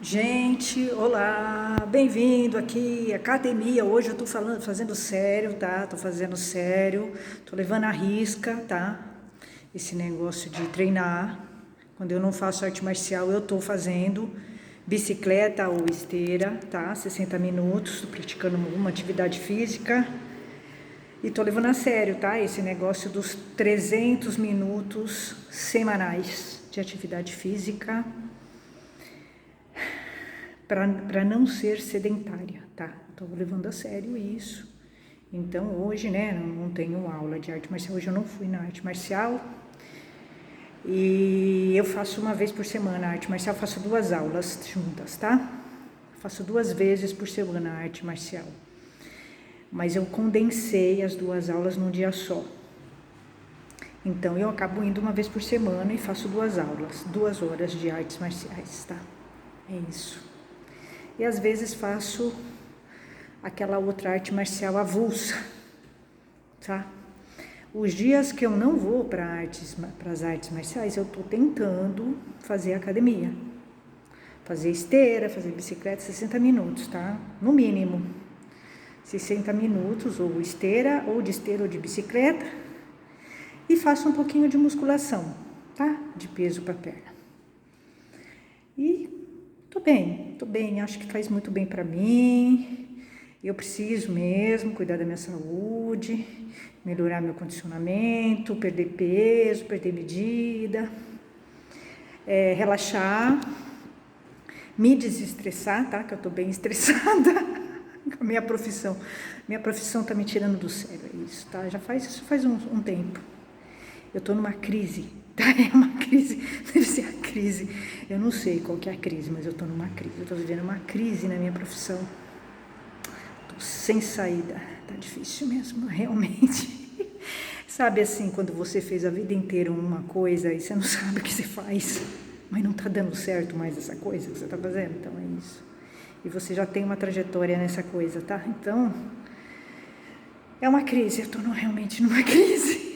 Gente, olá, bem-vindo aqui, academia. Hoje eu tô fazendo sério, tá? Tô fazendo sério, tô levando à risca, tá? Esse negócio de treinar. Quando eu não faço arte marcial, eu tô fazendo bicicleta ou esteira, tá? 60 minutos, tô praticando uma atividade física e tô levando a sério, tá? Esse negócio dos 300 minutos semanais de atividade física para não ser sedentária, tá? Estou levando a sério isso. Então hoje, né, não tenho aula de arte marcial, hoje eu não fui na arte marcial e eu faço uma vez por semana a arte marcial, faço 2 aulas juntas, tá? Faço 2 vezes por semana a arte marcial, mas eu condensei as 2 aulas num dia só. Então eu acabo indo uma vez por semana e faço 2 aulas, 2 horas de artes marciais, tá? É isso. E às vezes faço aquela outra arte marcial avulsa, tá? Os dias que eu não vou para as artes marciais, eu tô tentando fazer academia. Fazer esteira, fazer bicicleta, 60 minutos, tá? No mínimo. 60 minutos, ou esteira, ou de bicicleta. E faço um pouquinho de musculação, tá? De peso para perna. E tô bem, acho que faz muito bem para mim. Eu preciso mesmo cuidar da minha saúde, melhorar meu condicionamento, perder peso, perder medida, relaxar, me desestressar, tá? Que eu tô bem estressada com a minha profissão. Minha profissão tá me tirando do sério, é isso, tá? Isso faz um tempo. Eu tô numa crise, tá? É uma crise, deve ser a crise. Eu não sei qual que é a crise, mas eu tô numa crise. Eu tô vivendo uma crise na minha profissão. Tô sem saída. Tá difícil mesmo, realmente. Sabe assim, quando você fez a vida inteira uma coisa e você não sabe o que você faz, mas não tá dando certo mais essa coisa que você tá fazendo? Então é isso. E você já tem uma trajetória nessa coisa, tá? Então, é uma crise. Eu tô realmente numa crise.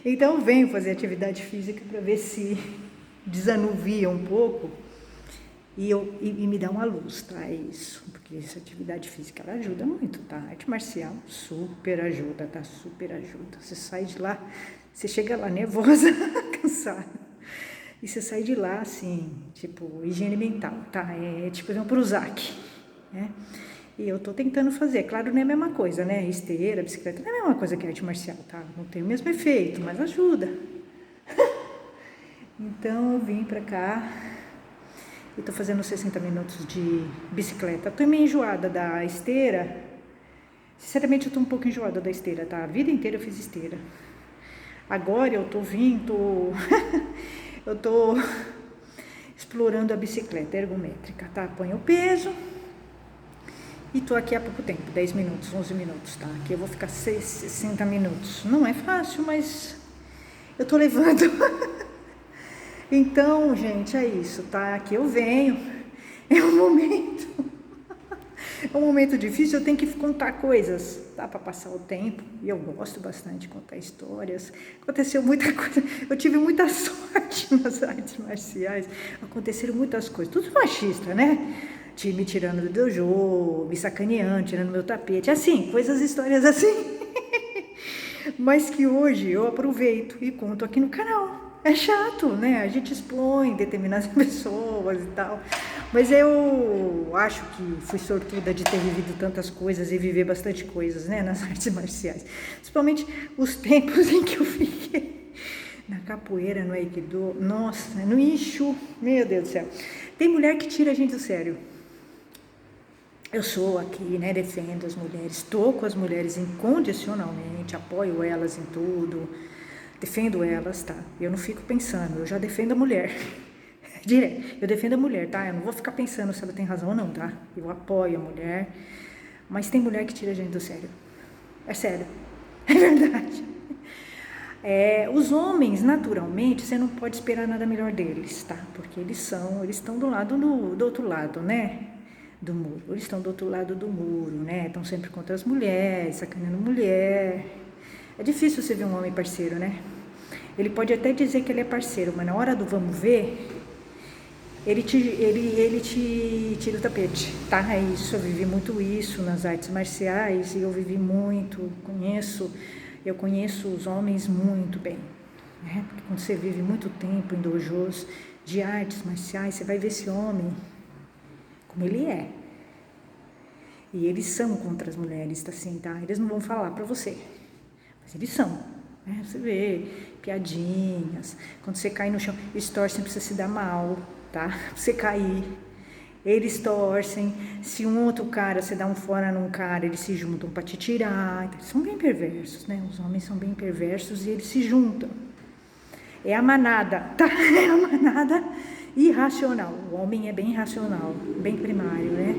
Então eu venho fazer atividade física para ver se desanuvia um pouco e me dá uma luz, tá? É isso, porque essa atividade física ela ajuda muito, tá? A arte marcial super ajuda, tá? Super ajuda. Você sai de lá, você chega lá nervosa, cansada, e você sai de lá assim, tipo, higiene mental, tá? É tipo um Prozac, né? E eu tô tentando fazer, claro, não é a mesma coisa, né? Esteira, bicicleta, não é a mesma coisa que arte marcial, tá? Não tem o mesmo efeito, mas ajuda. Então eu vim pra cá e tô fazendo 60 minutos de bicicleta. Tô meio enjoada da esteira. Sinceramente, eu tô um pouco enjoada da esteira, tá? A vida inteira eu fiz esteira. Agora eu tô vindo, eu tô explorando a bicicleta ergométrica, tá? Põe o peso. E tô aqui há pouco tempo, 10 minutos, 11 minutos, tá? Aqui eu vou ficar 60 minutos. Não é fácil, mas eu tô levando. Então, gente, é isso, tá? Aqui eu venho. É um momento difícil, eu tenho que contar coisas, tá? Pra passar o tempo. E eu gosto bastante de contar histórias. Aconteceu muita coisa. Eu tive muita sorte nas artes marciais. Aconteceram muitas coisas. Tudo machista, né? Me tirando do dojo, me sacaneando, tirando meu tapete, assim, histórias assim. Mas que hoje eu aproveito e conto aqui no canal. É chato, né? A gente expõe determinadas pessoas e tal. Mas eu acho que fui sortuda de ter vivido tantas coisas e viver bastante coisas, né? Nas artes marciais. Principalmente os tempos em que eu fiquei na capoeira, no aikido, nossa, no Ishu, meu Deus do céu. Tem mulher que tira a gente do sério. Eu sou aqui, né, defendo as mulheres, estou com as mulheres incondicionalmente, apoio elas em tudo, defendo elas, tá? Eu não fico pensando, eu já defendo a mulher, direto, eu defendo a mulher, tá? Eu não vou ficar pensando se ela tem razão ou não, tá? Eu apoio a mulher, mas tem mulher que tira a gente do sério, é sério, é verdade. Os homens, naturalmente, você não pode esperar nada melhor deles, tá? Porque eles estão do outro lado, né? Do muro. Eles estão do outro lado do muro, né? Estão sempre contra as mulheres, sacaneando mulher. É difícil você ver um homem parceiro, né? Ele pode até dizer que ele é parceiro, mas na hora do vamos ver, ele te tira o tapete, tá? É isso, eu vivi muito isso nas artes marciais e eu vivi muito, eu conheço os homens muito bem, né? Porque quando você vive muito tempo em dojos de artes marciais, você vai ver esse homem como ele é. E eles são contra as mulheres, assim, tá? Eles não vão falar pra você, mas eles são, né? Você vê piadinhas, quando você cai no chão, eles torcem pra você se dar mal, tá? Pra você cair, eles torcem. Se um outro cara, você dá um fora num cara, eles se juntam pra te tirar. Eles são bem perversos, né? Os homens são bem perversos e eles se juntam. É a manada, tá? É a manada irracional. O homem é bem racional, bem primário, né?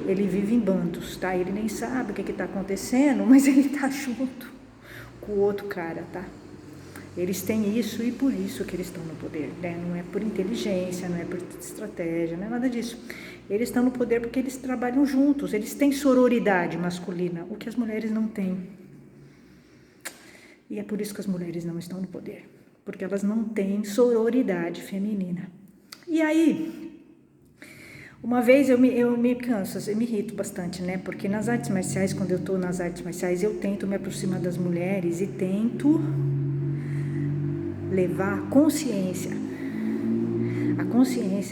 Ele vive em bandos, tá? Ele nem sabe o que está acontecendo, mas ele tá junto com o outro cara, tá? Eles têm isso e por isso que eles estão no poder, né? Não é por inteligência, não é por estratégia, não é nada disso. Eles estão no poder porque eles trabalham juntos, eles têm sororidade masculina, o que as mulheres não têm. E é por isso que as mulheres não estão no poder, porque elas não têm sororidade feminina. E aí, uma vez eu me canso, eu me irrito bastante, né? Porque nas artes marciais, quando eu tô nas artes marciais, eu tento me aproximar das mulheres e tento levar a consciência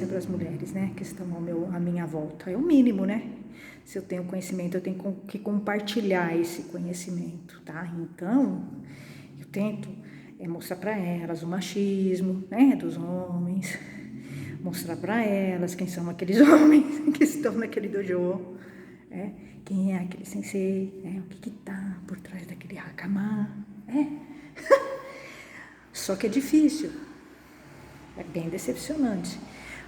para as mulheres, né? Que estão à minha volta. É o mínimo, né? Se eu tenho conhecimento, eu tenho que compartilhar esse conhecimento, tá? Então, eu tento mostrar para elas o machismo, né? Dos homens. Mostrar para elas quem são aqueles homens que estão naquele dojo, né? Quem é aquele sensei, né? O que está por trás daquele hakama, né? Só que é difícil, é bem decepcionante,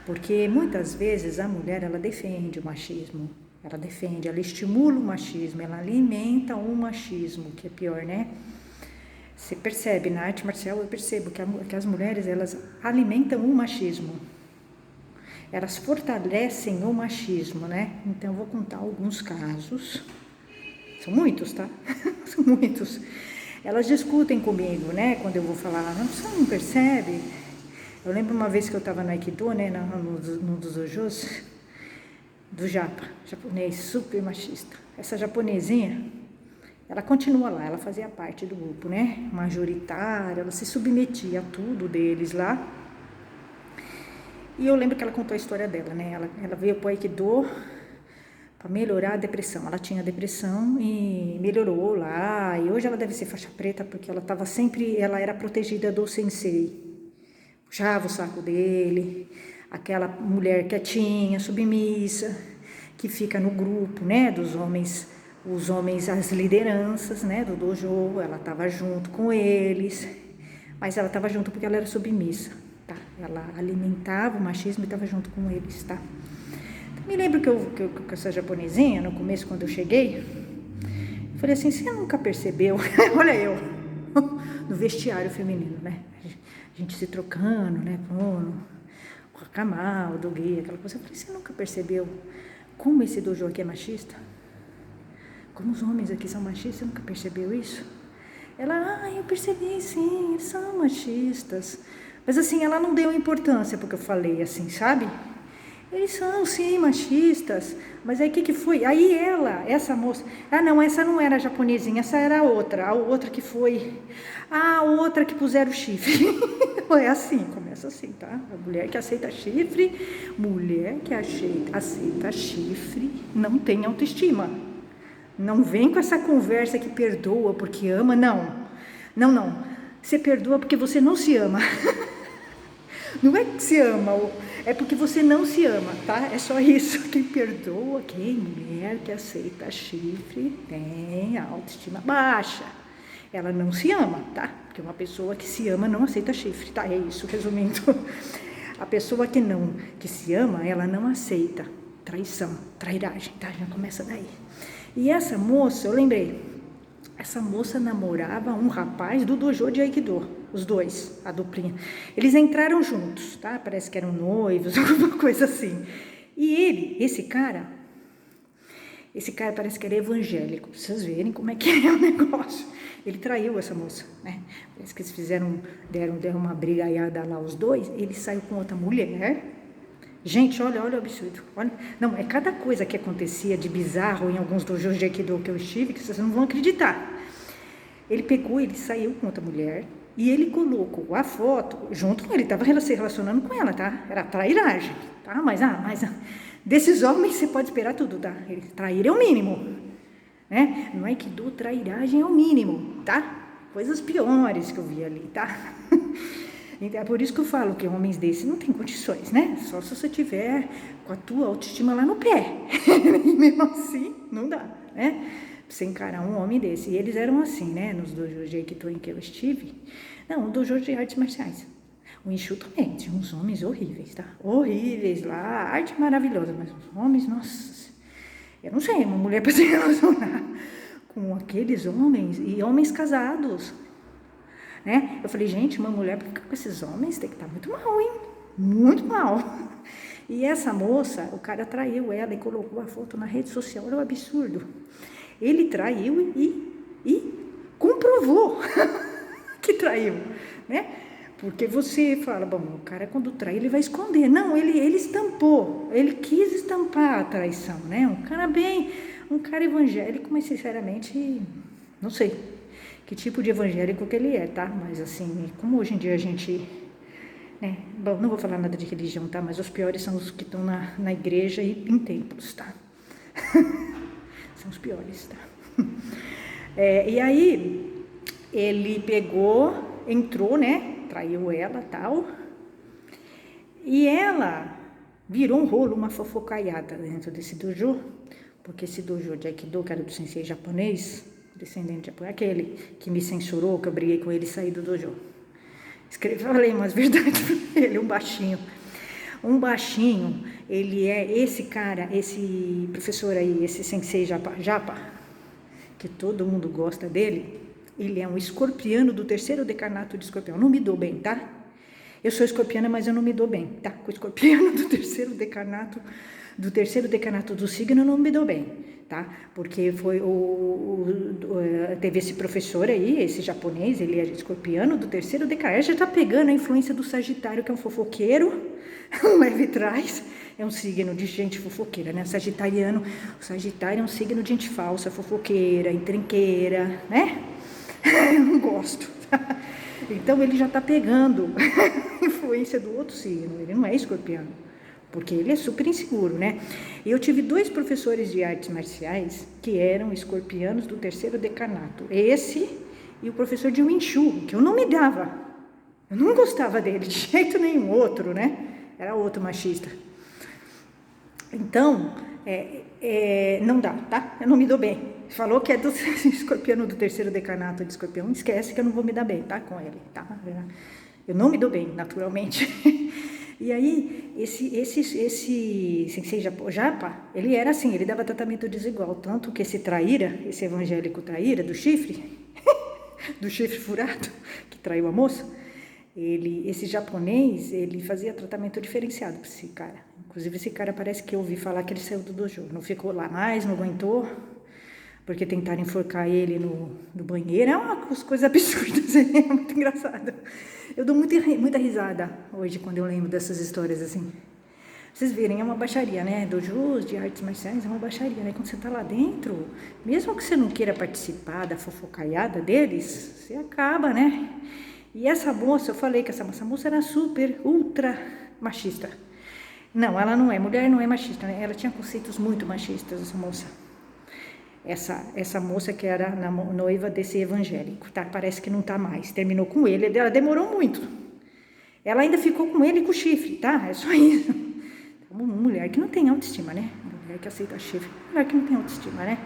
porque muitas vezes a mulher, ela defende o machismo, ela estimula o machismo, ela alimenta o machismo, que é pior, né? Você percebe, na arte marcial eu percebo que as mulheres, elas alimentam o machismo. Elas fortalecem o machismo, né? Então, eu vou contar alguns casos. São muitos, tá? São muitos. Elas discutem comigo, né? Quando eu vou falar, não, você não percebe? Eu lembro uma vez que eu estava no Aikido, né? Num dos dojos do japonês, super machista. Essa japonesinha, ela continua lá, ela fazia parte do grupo, né? Majoritária, ela se submetia a tudo deles lá. E eu lembro que ela contou a história dela, né? Ela veio pro Aikido para melhorar a depressão. Ela tinha depressão e melhorou lá. E hoje ela deve ser faixa preta porque ela era protegida do sensei. Puxava o saco dele, aquela mulher quietinha, submissa, que fica no grupo, né? Dos homens, os homens, as lideranças, né? Do dojo. Ela estava junto com eles, mas ela estava junto porque ela era submissa. Tá, ela alimentava o machismo e estava junto com eles, tá? Então, me lembro que essa japonesinha, no começo, quando eu cheguei, eu falei assim, você nunca percebeu? Olha eu, no vestiário feminino, né? A gente se trocando, né? Com o hakama, o dogi, aquela coisa. Eu falei, você nunca percebeu como esse dojo aqui é machista? Como os homens aqui são machistas, você nunca percebeu isso? Ela, eu percebi sim, eles são machistas. Mas assim, ela não deu importância porque eu falei assim, sabe? Eles são sim machistas, mas aí o que foi? Aí essa moça, não, essa não era a japonesinha, essa era a outra que foi, a outra que puseram o chifre. É assim, começa assim, tá? A mulher que aceita chifre, aceita chifre, não tem autoestima. Não vem com essa conversa que perdoa porque ama, não. Não. Você perdoa porque você não se ama. Não é que se ama, é porque você não se ama, tá? É só isso. Quem perdoa, mulher que aceita chifre, tem a autoestima baixa. Ela não se ama, tá? Porque uma pessoa que se ama não aceita chifre, tá? É isso, resumindo. A pessoa que se ama, ela não aceita traição, trairagem, tá? Já começa daí. E essa moça, eu lembrei, essa moça namorava um rapaz do dojo de Aikido, os dois, a duplinha. Eles entraram juntos, tá? Parece que eram noivos, alguma coisa assim. E esse cara parece que era evangélico, pra vocês verem como é que é o negócio. Ele traiu essa moça, né? Parece que eles deram uma brigaiada lá os dois, ele saiu com outra mulher, Gente, olha o absurdo. Olha, não, é cada coisa que acontecia de bizarro em alguns dojos de Aikido que eu estive, que vocês não vão acreditar. Ele pegou, ele saiu com outra mulher e ele colocou a foto junto com ele, estava se relacionando com ela, tá? Era trairagem, tá? Mas desses homens você pode esperar tudo, tá? Trair é o mínimo, né? No Aikido, trairagem é o mínimo, tá? Coisas piores que eu vi ali, tá? Então, é por isso que eu falo que homens desses não têm condições, né? Só se você tiver com a tua autoestima lá no pé. E mesmo assim, não dá, né? Você encarar um homem desse. E eles eram assim, né? Nos dojos de Aikido em que eu estive. Não, dojo de artes marciais. O Enshu também, tinha uns homens horríveis, tá? Horríveis lá, arte maravilhosa, mas os homens, nossa, eu não sei, uma mulher para se relacionar com aqueles homens, e homens casados, né? Eu falei, gente, uma mulher para ficar com esses homens tem que estar muito mal, hein? Muito mal. E essa moça, o cara traiu ela e colocou a foto na rede social, era um absurdo. Ele traiu e comprovou que traiu, né? Porque você fala, bom, o cara quando trai, ele vai esconder. Não, ele estampou, ele quis estampar a traição, né? Um cara evangélico, mas sinceramente, não sei que tipo de evangélico que ele é, tá? Mas assim, como hoje em dia a gente, né? Bom, não vou falar nada de religião, tá? Mas os piores são os que estão na igreja e em templos, tá? São os piores, tá? E aí, ele pegou, entrou, né? Traiu ela, tal. E ela virou um rolo, uma fofocaiada dentro desse dojo, porque esse dojo de Aikido, que era do sensei japonês, descendente japonês, aquele que me censurou, que eu briguei com ele e saí do dojo. Falei umas verdades pra ele, um baixinho. Um baixinho, ele é esse cara, esse professor aí, esse sensei japa, que todo mundo gosta dele, ele é um escorpiano do 3º decanato de escorpião. Não me dou bem, tá? Eu sou escorpiana, mas eu não me dou bem, tá? Com o escorpiano do 3º decanato do signo, eu não me dou bem, tá? Porque foi teve esse professor aí, esse japonês, ele é escorpiano do 3º decanato. Já tá pegando a influência do Sagitário, que é um fofoqueiro, um leve trás, é um signo de gente fofoqueira, né? O Sagitário é um signo de gente falsa, fofoqueira, encrenqueira, né? Eu não gosto. Então ele já está pegando a influência do outro signo, ele não é escorpiano, porque ele é super inseguro, né? E eu tive 2 professores de artes marciais que eram escorpianos do 3º decanato, esse e o professor de Wing-Chun, que eu não me dava, eu não gostava dele de jeito nenhum, outro, né? Era outro machista. Então, não dá, tá? Eu não me dou bem. Falou que é do escorpiano do 3º decanato de escorpião, esquece que eu não vou me dar bem, tá? Com ele, tá? Eu não me dou bem, naturalmente. E aí, esse sensei japa, ele era assim, ele dava tratamento desigual, tanto que esse evangélico traíra do chifre, do chifre furado, que traiu a moça, esse japonês, ele fazia tratamento diferenciado para esse cara. Inclusive, esse cara parece que eu ouvi falar que ele saiu do dojo, não ficou lá mais, não aguentou, porque tentaram enforcar ele no banheiro. É umas coisas absurdas, é muito engraçado. Eu dou muita risada hoje quando eu lembro dessas histórias assim. Vocês verem, é uma baixaria, né? Dojos de artes marciais é uma baixaria, né? Quando você tá lá dentro, mesmo que você não queira participar da fofocaiada deles, você acaba, né? E essa moça, eu falei que essa moça era super, ultra machista. Não, ela não é, mulher não é machista, né? Ela tinha conceitos muito machistas, essa moça. Essa moça que era noiva desse evangélico, tá? Parece que não tá mais, terminou com ele, ela demorou muito. Ela ainda ficou com ele com o chifre, tá? É só isso. Uma mulher que não tem autoestima, né? Uma mulher que aceita chifre, mulher que não tem autoestima, né?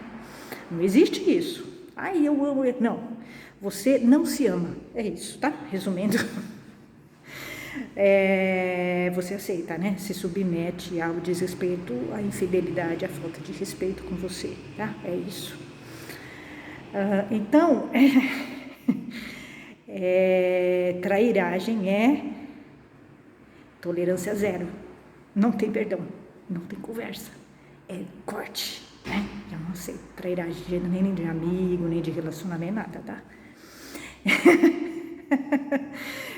Não existe isso. Ai, eu amo ele. Não, você não se ama, é isso, tá? Resumindo. Você aceita, né? Se submete ao desrespeito, à infidelidade, à falta de respeito com você, tá? É isso. Então, trairagem é tolerância zero. Não tem perdão, não tem conversa. É corte, né? Eu não aceito trairagem nem de amigo, nem de relacionamento, nada, tá?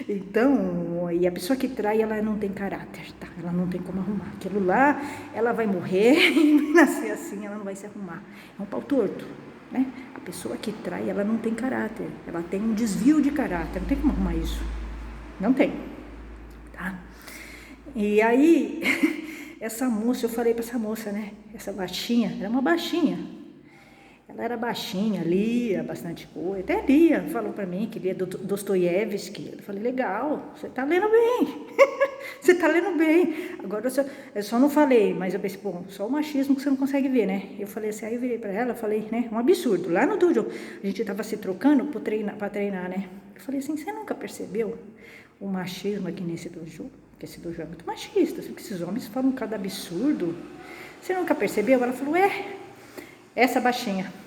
Então, e a pessoa que trai, ela não tem caráter, tá? Ela não tem como arrumar. Aquilo lá, ela vai morrer e vai nascer assim, ela não vai se arrumar. É um pau torto, né? A pessoa que trai, ela não tem caráter. Ela tem um desvio de caráter, não tem como arrumar isso. Não tem, tá? E aí, essa moça, eu falei pra essa moça, né? Essa baixinha, era uma baixinha. Ela era baixinha, lia bastante coisa, até lia, falou para mim que lia Dostoiévski. Eu falei, legal, você está lendo bem, você está lendo bem. Agora eu só não falei, mas eu pensei, bom, só o machismo que você não consegue ver, né? Eu falei assim, aí eu virei para ela, falei, né, um absurdo. Lá no dojo, a gente estava se trocando para treinar, né? Eu falei assim, você nunca percebeu o machismo aqui nesse dojo? Porque esse dojo é muito machista, porque esses homens falam cada absurdo. Você nunca percebeu? Ela falou, essa baixinha.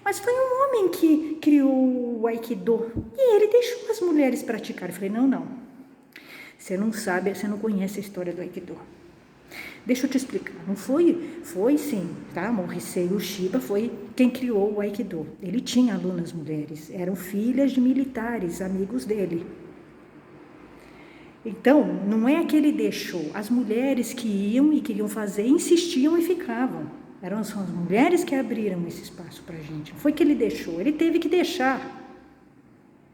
Mas foi um homem que criou o Aikido e ele deixou as mulheres praticar. Eu falei, não, você não sabe, você não conhece a história do Aikido. Deixa eu te explicar, não foi sim, tá? Morrissei Ueshiba foi quem criou o Aikido. Ele tinha alunas mulheres, eram filhas de militares, amigos dele. Então, não é que ele deixou, as mulheres que iam e queriam fazer, insistiam e ficavam. Eram as mulheres que abriram esse espaço para a gente. Não foi que ele deixou, ele teve que deixar.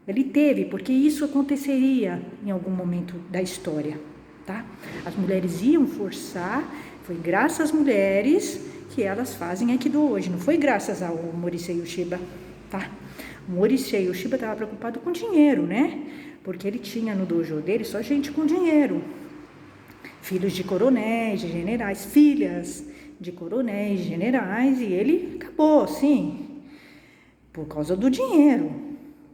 Ele teve, porque isso aconteceria em algum momento da história, tá? As mulheres iam forçar, foi graças às mulheres que elas fazem Aikido hoje. Não foi graças ao Morissei Ueshiba, tá? O Morissei Ueshiba estava preocupado com dinheiro, né? Porque ele tinha no dojo dele só gente com dinheiro. Filhos de coronéis, de generais, filhas de coronéis, generais, e ele acabou, sim, por causa do dinheiro,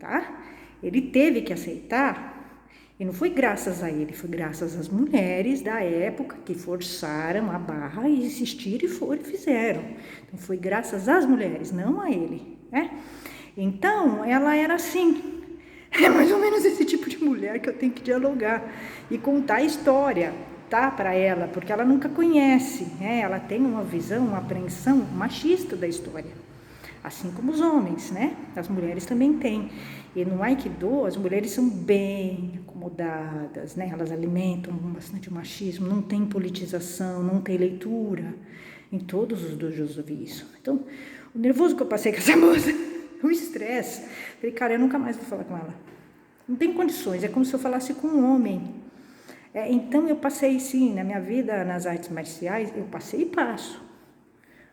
tá? Ele teve que aceitar, e não foi graças a ele, foi graças às mulheres da época que forçaram a barra e insistiram e fizeram. Então foi graças às mulheres, não a ele, né? Então, ela era assim, é mais ou menos esse tipo de mulher que eu tenho que dialogar e contar a história, tá, para ela, porque ela nunca conhece, né? Ela tem uma visão, uma apreensão machista da história, assim como os homens, né? As mulheres também têm. E no Aikido, as mulheres são bem acomodadas, né? Elas alimentam bastante o machismo, não tem politização, não tem leitura. Em todos os dojos eu vi isso. Então, o nervoso que eu passei com essa moça, o estresse, falei, cara, eu nunca mais vou falar com ela. Não tem condições, é como se eu falasse com um homem. Então, eu passei, sim, na minha vida nas artes marciais, eu passei e passo.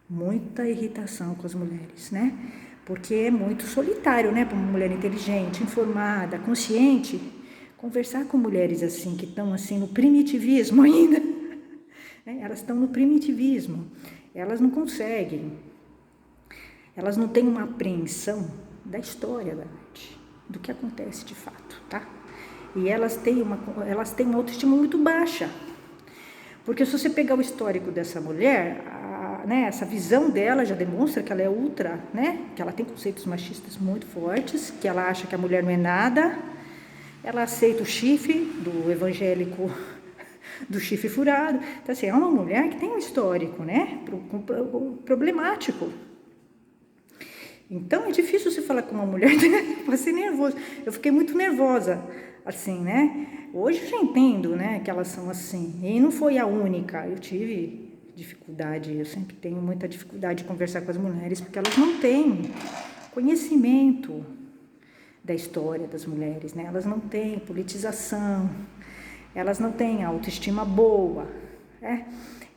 Muita irritação com as mulheres, né? Porque é muito solitário, né? Para uma mulher inteligente, informada, consciente, conversar com mulheres assim, que estão assim no primitivismo ainda. Elas estão no primitivismo. Elas não conseguem. Elas não têm uma apreensão da história da arte, do que acontece de fato, tá? E elas têm uma autoestima muito baixa. Porque se você pegar o histórico dessa mulher, né, essa visão dela já demonstra que ela é ultra, né, que ela tem conceitos machistas muito fortes, que ela acha que a mulher não é nada, ela aceita o chifre do evangélico, do chifre furado. Então, assim, é uma mulher que tem um histórico, né, problemático. Então, é difícil você falar com uma mulher, eu passei nervoso, eu fiquei muito nervosa, assim, né? Hoje eu já entendo, né, que elas são assim, e não foi a única, eu tive dificuldade, eu sempre tenho muita dificuldade de conversar com as mulheres, porque elas não têm conhecimento da história das mulheres, né? Elas não têm politização, elas não têm autoestima boa, né?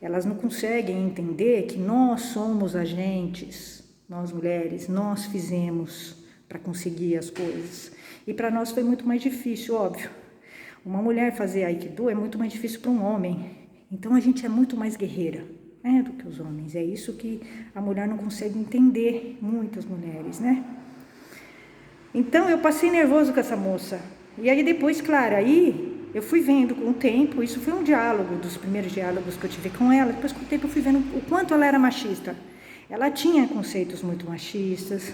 Elas não conseguem entender que nós somos agentes, nós mulheres, nós fizemos para conseguir as coisas. E para nós foi muito mais difícil, óbvio. Uma mulher fazer Aikido é muito mais difícil para um homem. Então a gente é muito mais guerreira, né, do que os homens. É isso que a mulher não consegue entender, muitas mulheres, né? Então eu passei nervoso com essa moça. E aí depois, claro, aí eu fui vendo com o tempo, isso foi um diálogo, dos primeiros diálogos que eu tive com ela, depois com o tempo eu fui vendo o quanto ela era machista. Ela tinha conceitos muito machistas,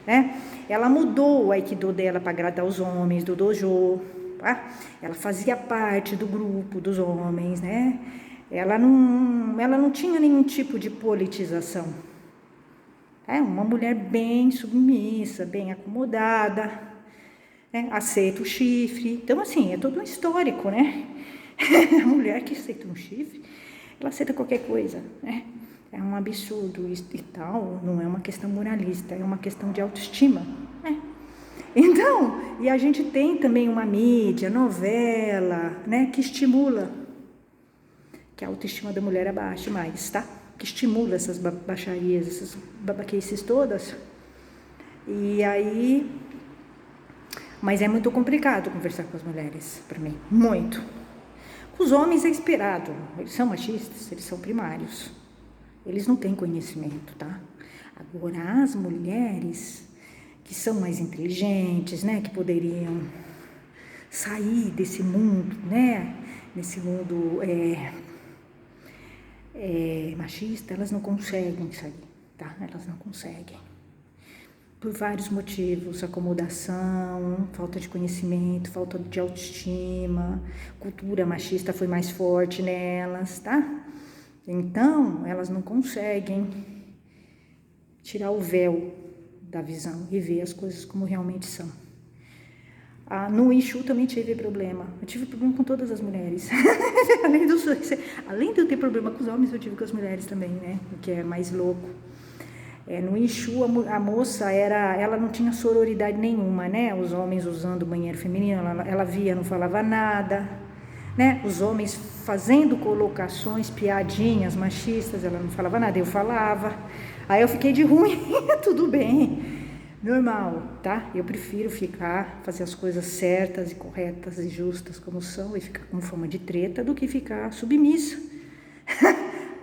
né? Ela mudou o Aikido dela para agradar os homens do dojo, tá? Ela fazia parte do grupo dos homens, né? Ela não tinha nenhum tipo de politização. É uma mulher bem submissa, bem acomodada, né? Aceita o chifre. Então, assim, é todo um histórico, né? A mulher que aceita um chifre, ela aceita qualquer coisa, né? É um absurdo e tal, não é uma questão moralista, é uma questão de autoestima, né? Então, e a gente tem também uma mídia, novela, né, que estimula que a autoestima da mulher abaixe mais, tá? Que estimula essas baixarias, essas babaquices todas. E aí, mas é muito complicado conversar com as mulheres, para mim, muito. Com os homens é esperado, eles são machistas, eles são primários, eles não têm conhecimento, tá? Agora, as mulheres que são mais inteligentes, né, que poderiam sair desse mundo, né, nesse mundo machista, elas não conseguem sair, tá? Elas não conseguem. Por vários motivos, acomodação, falta de conhecimento, falta de autoestima, cultura machista foi mais forte nelas, tá? Então, elas não conseguem tirar o véu da visão e ver as coisas como realmente são. No Ishu também tive problema. Eu tive problema com todas as mulheres. Além de eu ter problema com os homens, eu tive com as mulheres também, né? O que é mais louco. No Ishu, a moça ela não tinha sororidade nenhuma, né? Os homens usando o banheiro feminino, ela via, não falava nada, né? Os homens fazendo colocações, piadinhas machistas, ela não falava nada, eu falava. Aí eu fiquei de ruim, tudo bem, normal, tá? Eu prefiro fazer as coisas certas e corretas e justas como são e ficar com forma de treta do que ficar submissa,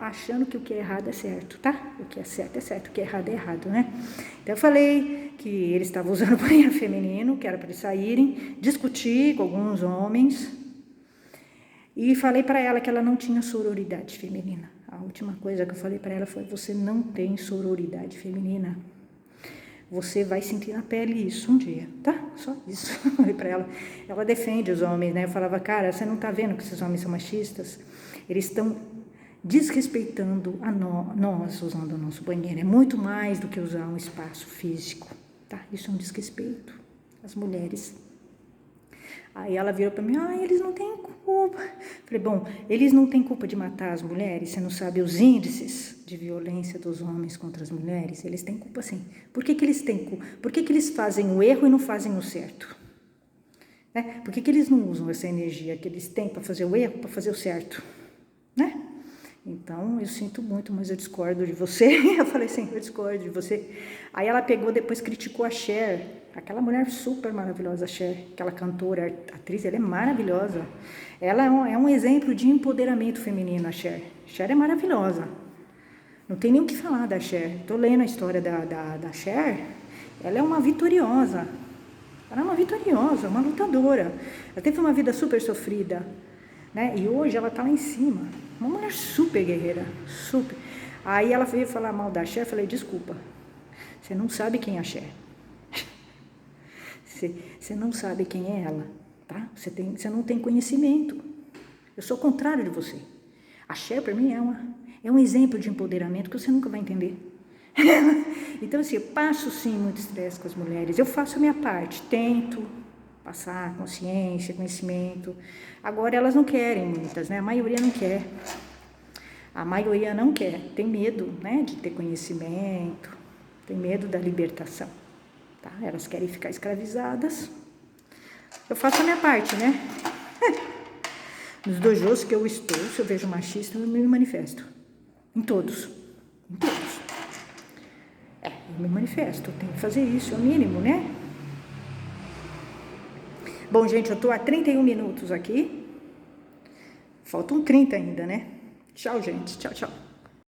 achando que o que é errado é certo, tá? O que é certo, o que é errado, né? Então eu falei que eles estavam usando banheiro feminino, que era para eles saírem, discuti com alguns homens e falei para ela que ela não tinha sororidade feminina. A última coisa que eu falei para ela foi: você não tem sororidade feminina. Você vai sentir na pele isso um dia, tá? Só isso. Eu falei para ela. Ela defende os homens, né? Eu falava: cara, você não tá vendo que esses homens são machistas? Eles estão desrespeitando a nós usando o nosso banheiro. É muito mais do que usar um espaço físico, tá? Isso é um desrespeito às mulheres. Aí ela virou para mim: eles não têm culpa. Falei: bom, eles não têm culpa de matar as mulheres? Você não sabe os índices de violência dos homens contra as mulheres? Eles têm culpa sim. Por que eles têm culpa? Por que eles fazem o erro e não fazem o certo? Né? Por que eles não usam essa energia que eles têm para fazer o erro, para fazer o certo? Né? Então, eu sinto muito, mas eu discordo de você. Eu falei: sim, eu discordo de você. Aí ela pegou, depois criticou a Cher, aquela mulher super maravilhosa, a Cher, aquela cantora, atriz, ela é maravilhosa. Ela é um exemplo de empoderamento feminino, a Cher. Cher é maravilhosa. Não tem nem o que falar da Cher. Estou lendo a história da Cher. Ela é uma vitoriosa. Ela é uma vitoriosa, uma lutadora. Ela teve uma vida super sofrida, né? E hoje ela está lá em cima. Uma mulher super guerreira, super. Aí ela veio falar mal da Cher, eu falei: desculpa, você não sabe quem é a Cher. Você não sabe quem é ela, tá? Você não tem conhecimento. Eu sou o contrário de você. A Cher, para mim, é um exemplo de empoderamento que você nunca vai entender. Então, assim, eu passo sim muito estresse com as mulheres. Eu faço a minha parte, tento passar consciência, conhecimento. Agora elas não querem, muitas, né? A maioria não quer. A maioria não quer, tem medo, né, de ter conhecimento, tem medo da libertação, tá? Elas querem ficar escravizadas. Eu faço a minha parte, né? Nos dojos que eu estou, se eu vejo machista, eu me manifesto. Em todos. Em todos. Eu me manifesto, eu tenho que fazer isso, é o mínimo, né? Bom, gente, eu estou há 31 minutos aqui. Faltam 30 ainda, né? Tchau, gente. Tchau, tchau.